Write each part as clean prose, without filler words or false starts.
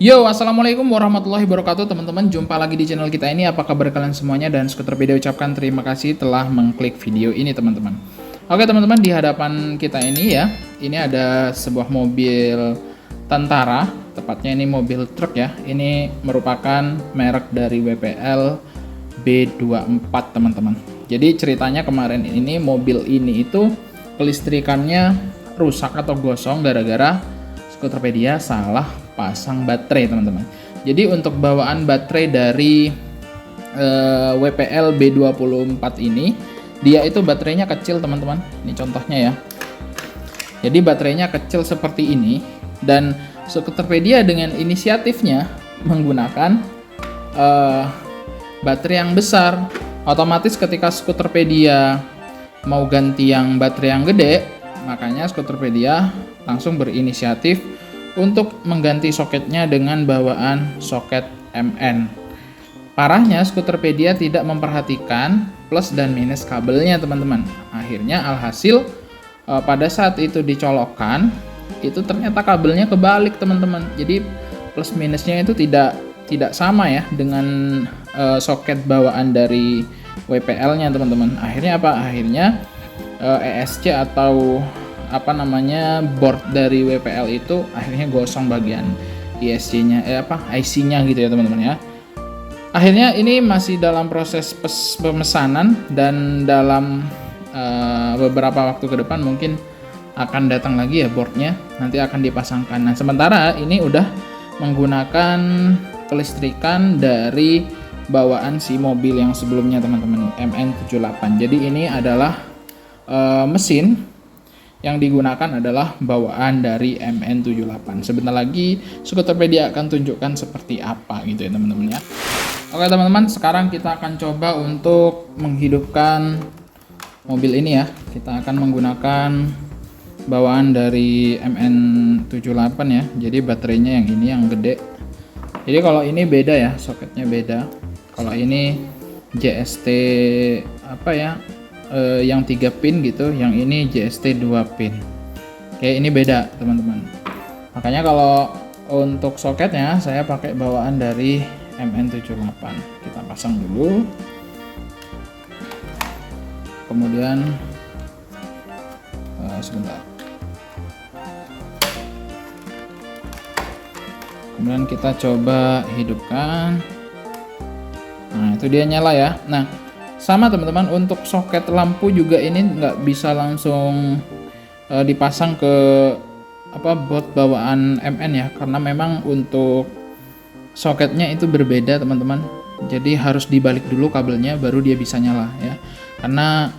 Yo, assalamualaikum warahmatullahi wabarakatuh teman-teman. Jumpa lagi di channel kita ini. Apa kabar kalian semuanya? Dan terlebih ucapkan terima kasih telah mengklik video ini teman-teman. Oke teman-teman, di hadapan kita ini ya, ini ada sebuah mobil tentara. Tepatnya ini mobil truk ya. Ini merupakan merek dari WPL B24 teman-teman. Jadi ceritanya kemarin ini mobil ini itu kelistrikannya rusak atau gosong gara-gara Scooterpedia salah pasang baterai teman-teman. Jadi untuk bawaan baterai dari WPL B24 ini, dia itu baterainya kecil teman-teman. Ini contohnya ya. Jadi baterainya kecil seperti ini, dan Scooterpedia dengan inisiatifnya menggunakan baterai yang besar. Otomatis ketika Scooterpedia mau ganti yang baterai yang gede, makanya Scooterpedia langsung berinisiatif untuk mengganti soketnya dengan bawaan soket MN. Parahnya Scooterpedia tidak memperhatikan plus dan minus kabelnya teman-teman. Akhirnya alhasil pada saat itu dicolokkan, itu ternyata kabelnya kebalik teman-teman. Jadi plus minusnya itu tidak sama ya dengan soket bawaan dari WPL-nya teman-teman. Akhirnya apa? Akhirnya ESC atau board dari WPL itu akhirnya gosong bagian ISC-nya IC-nya gitu ya teman-teman ya. Akhirnya ini masih dalam proses pemesanan, dan dalam beberapa waktu ke depan mungkin akan datang lagi ya boardnya, nanti akan dipasangkan. Nah sementara ini udah menggunakan kelistrikan dari bawaan si mobil yang sebelumnya teman-teman, MN78. Jadi ini adalah mesin yang digunakan adalah bawaan dari MN78. Sebentar lagi Scooterpedia akan tunjukkan seperti apa gitu ya teman-teman ya. Oke teman-teman, sekarang kita akan coba untuk menghidupkan mobil ini ya. Kita akan menggunakan bawaan dari MN78 ya. Jadi baterainya yang ini yang gede. Jadi kalau ini beda ya, soketnya beda. Kalau ini JST yang 3 pin gitu, yang ini JST 2 pin. Oke, ini beda teman-teman. Makanya kalau untuk soketnya saya pakai bawaan dari MN78. Kita pasang dulu. Kemudian sebentar. Kemudian kita coba hidupkan. Nah, itu dia nyala ya. Nah, sama teman-teman, untuk soket lampu juga ini nggak bisa langsung dipasang ke board bawaan MN ya, karena memang untuk soketnya itu berbeda teman-teman. Jadi harus dibalik dulu kabelnya baru dia bisa nyala ya. Karena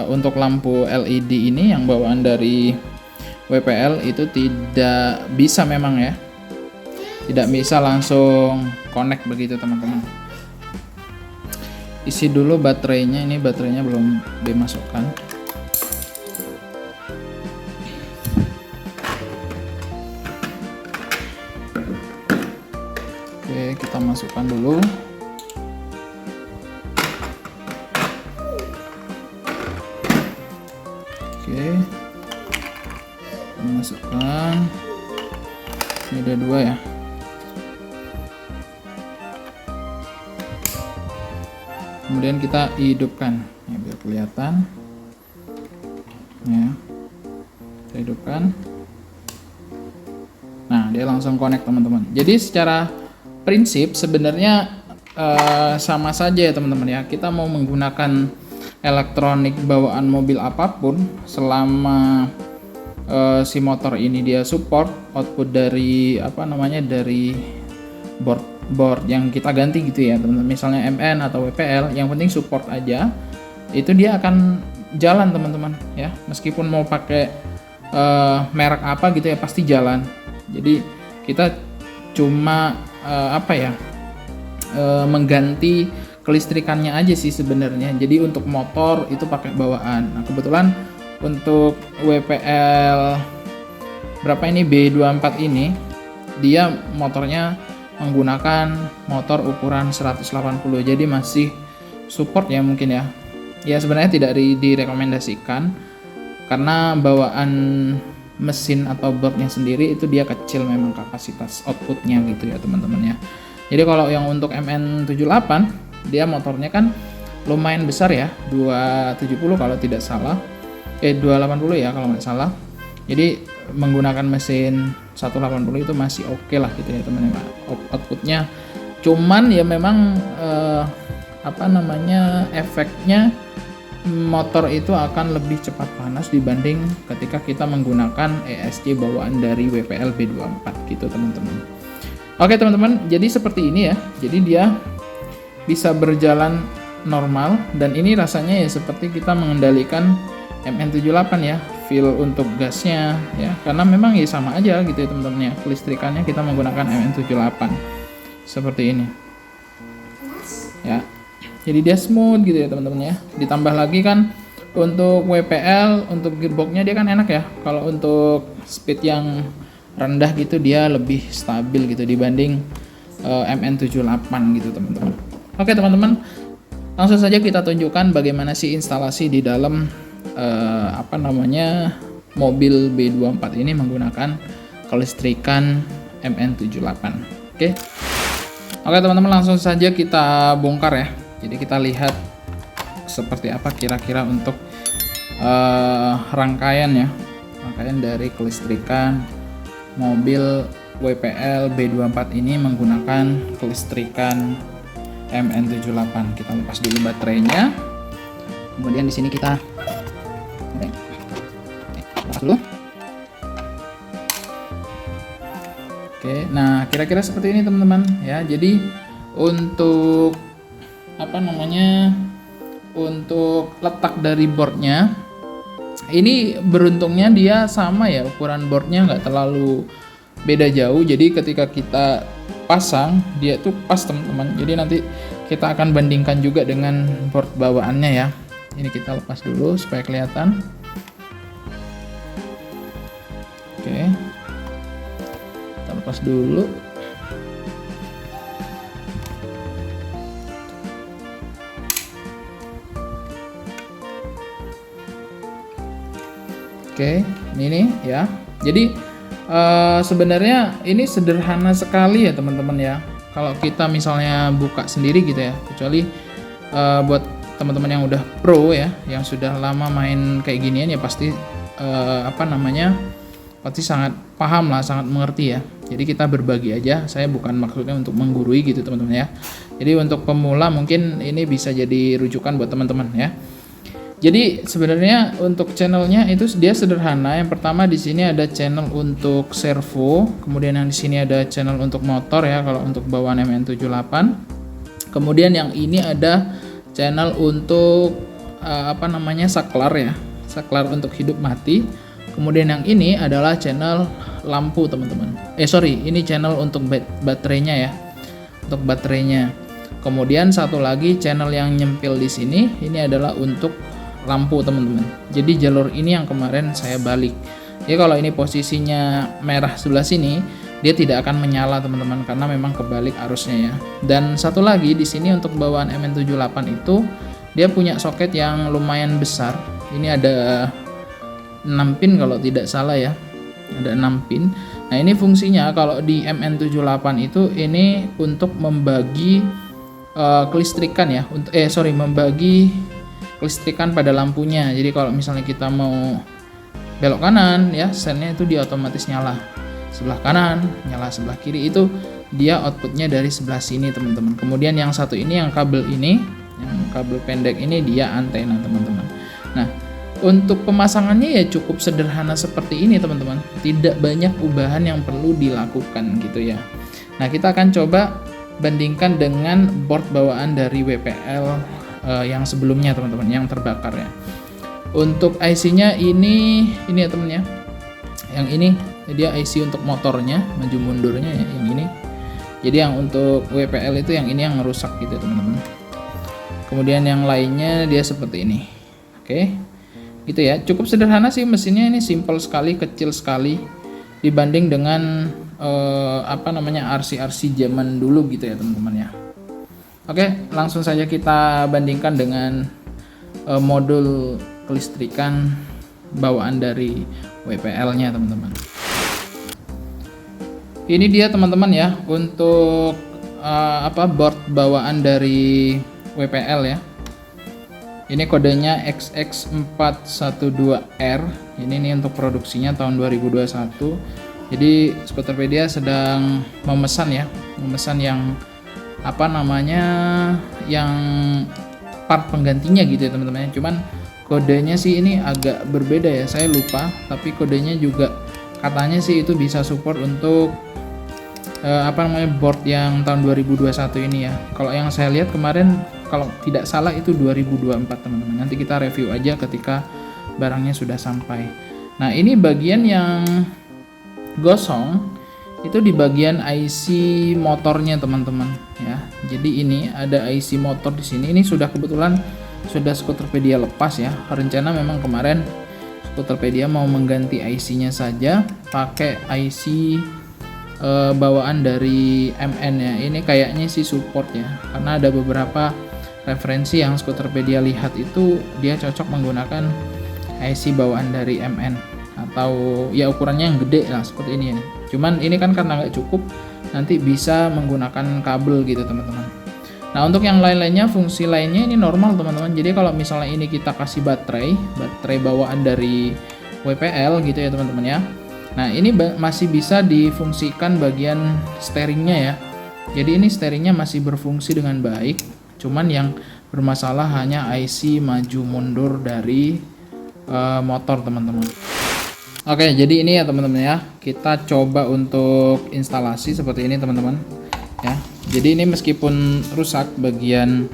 untuk lampu LED ini yang bawaan dari WPL itu tidak bisa memang ya, tidak bisa langsung connect begitu teman-teman. Isi dulu baterainya, ini baterainya belum dimasukkan. Oke, kita masukkan dulu. Oke, masukkan. Ini ada 2 ya. Kemudian kita hidupkan ya, biar kelihatan ya. Kita hidupkan. Nah, dia langsung connect teman-teman. Jadi secara prinsip sebenarnya sama saja ya teman-teman ya. Kita mau menggunakan elektronik bawaan mobil apapun, selama si motor ini dia support output dari dari board yang kita ganti gitu ya teman-teman, misalnya MN atau WPL, yang penting support aja, itu dia akan jalan teman-teman ya, meskipun mau pakai merek apa gitu ya pasti jalan. Jadi kita cuma mengganti kelistrikannya aja sih sebenarnya. Jadi untuk motor itu pakai bawaan. Nah kebetulan untuk WPL B24 ini dia motornya menggunakan motor ukuran 180, jadi masih support ya mungkin ya. Ya sebenarnya tidak direkomendasikan karena bawaan mesin atau boardnya sendiri itu dia kecil memang kapasitas outputnya gitu ya teman-teman ya. Jadi kalau yang untuk MN78 dia motornya kan lumayan besar ya, 270 kalau tidak salah, 280 ya kalau nggak salah. Jadi menggunakan mesin 180 itu masih oke lah gitu ya teman-teman, outputnya. Cuman ya memang efeknya motor itu akan lebih cepat panas dibanding ketika kita menggunakan ESC bawaan dari WPL B24 gitu teman-teman. Oke teman-teman, jadi seperti ini ya. Jadi dia bisa berjalan normal dan ini rasanya ya seperti kita mengendalikan MN78 ya. Feel untuk gasnya ya, karena memang ya sama aja gitu ya teman-teman ya. Kelistrikannya kita menggunakan MN78 seperti ini ya. Jadi dia smooth gitu ya teman-teman ya. Ditambah lagi kan untuk WPL, untuk gearboxnya dia kan enak ya. Kalau untuk speed yang rendah gitu dia lebih stabil gitu dibanding MN78 gitu teman-teman. Oke teman-teman, langsung saja kita tunjukkan bagaimana sih instalasi di dalam mobil B24 ini menggunakan kelistrikan MN78. Oke teman-teman, langsung saja kita bongkar ya. Jadi kita lihat seperti apa kira-kira untuk rangkaian dari kelistrikan mobil WPL B24 ini menggunakan kelistrikan MN78. Kita lepas dulu baterainya. Kemudian di sini kita lepas dulu. Oke, nah kira-kira seperti ini teman-teman ya. Jadi untuk untuk letak dari boardnya ini beruntungnya dia sama ya, ukuran boardnya nggak terlalu beda jauh. Jadi ketika kita pasang dia tuh pas teman-teman. Jadi nanti kita akan bandingkan juga dengan board bawaannya ya. Ini kita lepas dulu supaya kelihatan. Oke, kita lepas dulu. Oke, ini ya. Jadi sebenarnya ini sederhana sekali ya teman-teman ya. Kalau kita misalnya buka sendiri gitu ya, kecuali buat teman-teman yang udah pro ya, yang sudah lama main kayak ginian ya pasti pasti sangat paham lah, sangat mengerti ya. Jadi kita berbagi aja. Saya bukan maksudnya untuk menggurui gitu teman-teman ya. Jadi untuk pemula mungkin ini bisa jadi rujukan buat teman-teman ya. Jadi sebenarnya untuk channelnya itu dia sederhana. Yang pertama di sini ada channel untuk servo, kemudian yang di sini ada channel untuk motor ya kalau untuk bawaan MN78. Kemudian yang ini ada channel untuk saklar ya, saklar untuk hidup mati. Kemudian yang ini adalah channel lampu teman-teman. Ini channel untuk baterainya ya, untuk baterainya. Kemudian satu lagi channel yang nyempil di sini, ini adalah untuk lampu teman-teman. Jadi jalur ini yang kemarin saya balik. Jadi kalau ini posisinya merah sebelah sini, dia tidak akan menyala teman-teman karena memang kebalik arusnya ya. Dan satu lagi di sini untuk bawaan MN78 itu dia punya soket yang lumayan besar. Ini ada 6 pin kalau tidak salah ya. Ada 6 pin. Nah, ini fungsinya kalau di MN78 itu ini untuk membagi kelistrikan ya. Membagi kelistrikan pada lampunya. Jadi kalau misalnya kita mau belok kanan ya, sennya itu dia otomatis nyala sebelah kanan, nyala sebelah kiri, itu dia outputnya dari sebelah sini teman-teman. Kemudian yang satu ini, yang kabel ini, yang kabel pendek ini dia antena teman-teman. Nah, untuk pemasangannya ya cukup sederhana seperti ini teman-teman. Tidak banyak ubahan yang perlu dilakukan gitu ya. Nah, kita akan coba bandingkan dengan board bawaan dari WPL yang sebelumnya teman-teman, yang terbakar ya. Untuk IC-nya ini ya teman ya. Yang ini dia IC untuk motornya, maju mundurnya ya, yang ini. Jadi yang untuk WPL itu yang ini yang rusak gitu teman-teman. Kemudian yang lainnya dia seperti ini. Oke. Gitu ya. Cukup sederhana sih mesinnya, ini simple sekali, kecil sekali dibanding dengan RC-RC zaman dulu gitu ya teman-teman ya. Oke, langsung saja kita bandingkan dengan modul kelistrikan bawaan dari WPL-nya teman-teman. Ini dia teman-teman ya untuk board bawaan dari WPL ya. Ini kodenya XX412R. Ini nih untuk produksinya tahun 2021. Jadi Scooterpedia sedang memesan yang yang part penggantinya gitu ya teman-teman. Cuman kodenya sih ini agak berbeda ya, saya lupa, tapi kodenya juga katanya sih itu bisa support untuk board yang tahun 2021 ini ya. Kalau yang saya lihat kemarin kalau tidak salah itu 2024 teman-teman. Nanti kita review aja ketika barangnya sudah sampai. Nah, ini bagian yang gosong itu di bagian IC motornya teman-teman ya. Jadi ini ada IC motor di sini. Ini kebetulan sudah Scooterpedia lepas ya. Rencana memang kemarin Scooterpedia mau mengganti IC-nya saja pakai IC bawaan dari MN ya. Ini kayaknya sih support ya, karena ada beberapa referensi yang Scooterpedia lihat itu dia cocok menggunakan IC bawaan dari MN atau ya ukurannya yang gede lah seperti ini ya. Cuman ini kan karena nggak cukup, nanti bisa menggunakan kabel gitu teman-teman. Nah, untuk yang lain-lainnya, fungsi lainnya ini normal teman-teman. Jadi kalau misalnya ini kita kasih baterai bawaan dari WPL gitu ya teman-teman ya. Nah, ini masih bisa difungsikan bagian steeringnya ya. Jadi ini steeringnya masih berfungsi dengan baik. Cuman yang bermasalah hanya IC maju mundur dari motor teman-teman. Oke, jadi ini ya teman-teman ya. Kita coba untuk instalasi seperti ini teman-teman ya. Jadi ini meskipun rusak bagian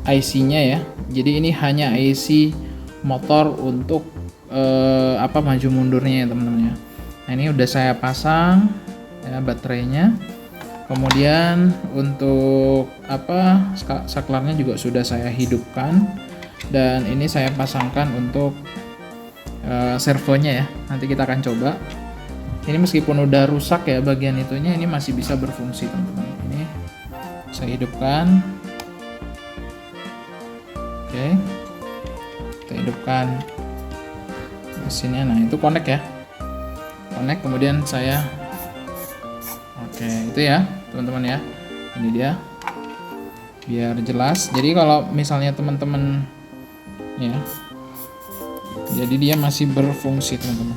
IC-nya ya. Jadi ini hanya IC motor untuk maju mundurnya ya teman-teman ya. Nah, ini udah saya pasang ya baterainya. Kemudian untuk saklarnya juga sudah saya hidupkan, dan ini saya pasangkan untuk servonya ya. Nanti kita akan coba. Ini meskipun udah rusak ya bagian itunya, ini masih bisa berfungsi teman-teman. Ini saya hidupkan. Oke, kita hidupkan mesinnya. Nah, itu connect ya, connect. Kemudian saya itu ya teman-teman ya, ini dia biar jelas. Jadi kalau misalnya teman-teman ya, jadi dia masih berfungsi teman-teman.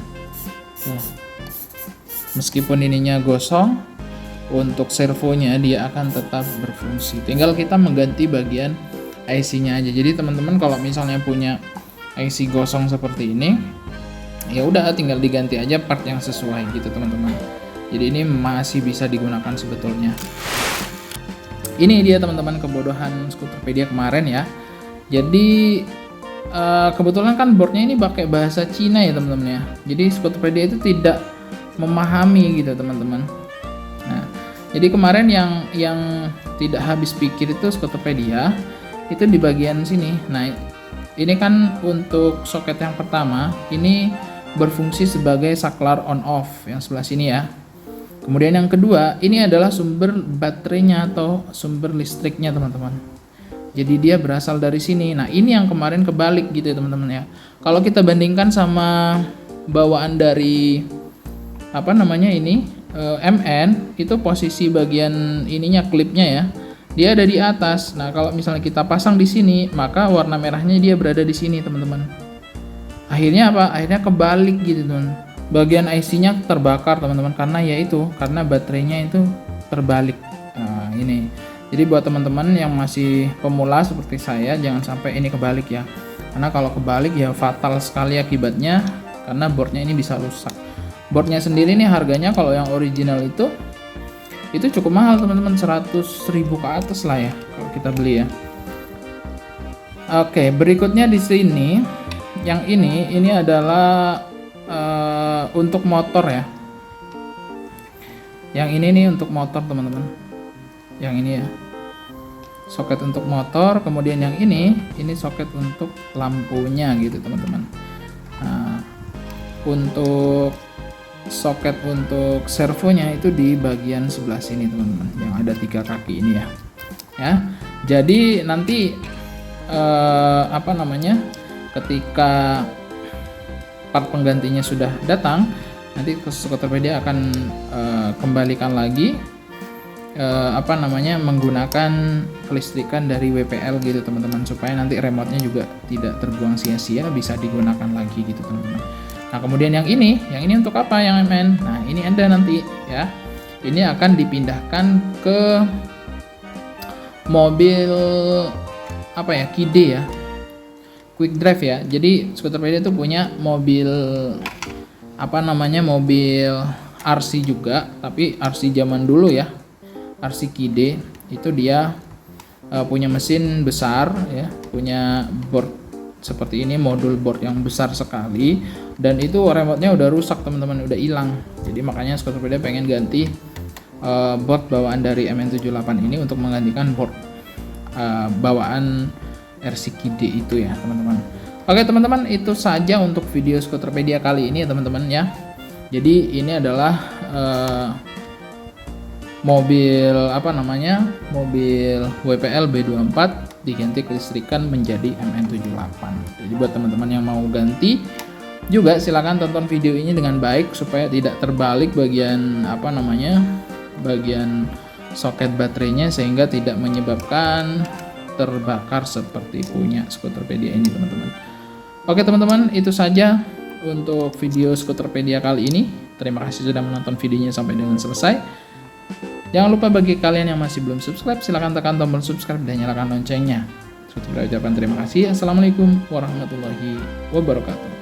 Meskipun ininya gosong, untuk servonya dia akan tetap berfungsi. Tinggal kita mengganti bagian IC-nya aja. Jadi teman-teman kalau misalnya punya IC gosong seperti ini, ya udah tinggal diganti aja part yang sesuai gitu teman-teman. Jadi ini masih bisa digunakan sebetulnya. Ini dia teman-teman kebodohan Scooterpedia kemarin ya. Jadi kebetulan kan boardnya ini pakai bahasa Cina ya teman-teman ya. Jadi Scooterpedia itu tidak memahami gitu teman-teman. Nah, jadi kemarin yang tidak habis pikir itu Scooterpedia itu di bagian sini. Nah, ini kan untuk soket yang pertama ini berfungsi sebagai saklar on off yang sebelah sini ya. Kemudian yang kedua, ini adalah sumber baterainya atau sumber listriknya teman-teman. Jadi dia berasal dari sini. Nah, ini yang kemarin kebalik gitu ya teman-teman ya. Kalau kita bandingkan sama bawaan dari MN, itu posisi bagian ininya klipnya ya, dia ada di atas. Nah, kalau misalnya kita pasang di sini, maka warna merahnya dia berada di sini teman-teman. Akhirnya akhirnya kebalik gitu teman. Bagian IC-nya terbakar teman-teman, karena baterainya itu terbalik. Nah, ini. Jadi buat teman-teman yang masih pemula seperti saya, jangan sampai ini kebalik ya. Karena kalau kebalik ya fatal sekali akibatnya, karena boardnya ini bisa rusak. Boardnya sendiri nih harganya kalau yang original itu cukup mahal teman-teman, 100.000 ke atas lah ya kalau kita beli ya. Oke, berikutnya di sini yang ini adalah untuk motor ya. Yang ini nih untuk motor teman-teman. Yang ini ya, soket untuk motor. Kemudian yang ini soket untuk lampunya gitu teman-teman. Nah, untuk soket untuk servonya itu di bagian sebelah sini teman-teman, yang ada 3 kaki ini ya. Jadi nanti ketika part penggantinya sudah datang, nanti Scooterpedia akan kembalikan lagi menggunakan kelistrikan dari WPL gitu teman-teman, supaya nanti remote-nya juga tidak terbuang sia-sia, bisa digunakan lagi gitu teman-teman. Nah kemudian yang ini untuk apa yang MN? Nah ini Anda nanti ya, ini akan dipindahkan ke mobil KID ya, Quick Drive ya. Jadi Scooterpedia itu punya mobil mobil RC juga, tapi RC zaman dulu ya, RC KID. Itu dia punya mesin besar ya, punya board seperti ini, modul board yang besar sekali, dan itu remote-nya udah rusak teman-teman, udah hilang. Jadi makanya Scooterpedia pengen ganti board bawaan dari MN78 ini untuk menggantikan board bawaan RC KID itu ya teman-teman. Oke teman-teman, itu saja untuk video Scooterpedia kali ini ya teman-teman ya. Jadi ini adalah mobil mobil WPL B24 diganti kelistrikan menjadi MN78. Jadi buat teman-teman yang mau ganti juga silakan tonton video ini dengan baik supaya tidak terbalik bagian bagian soket baterainya, sehingga tidak menyebabkan terbakar seperti punya Scooterpedia ini teman-teman. Oke teman-teman, itu saja untuk video Scooterpedia kali ini. Terima kasih sudah menonton videonya sampai dengan selesai. Jangan lupa bagi kalian yang masih belum subscribe, silahkan tekan tombol subscribe dan nyalakan loncengnya. Saya ucapkan terima kasih. Assalamualaikum warahmatullahi wabarakatuh.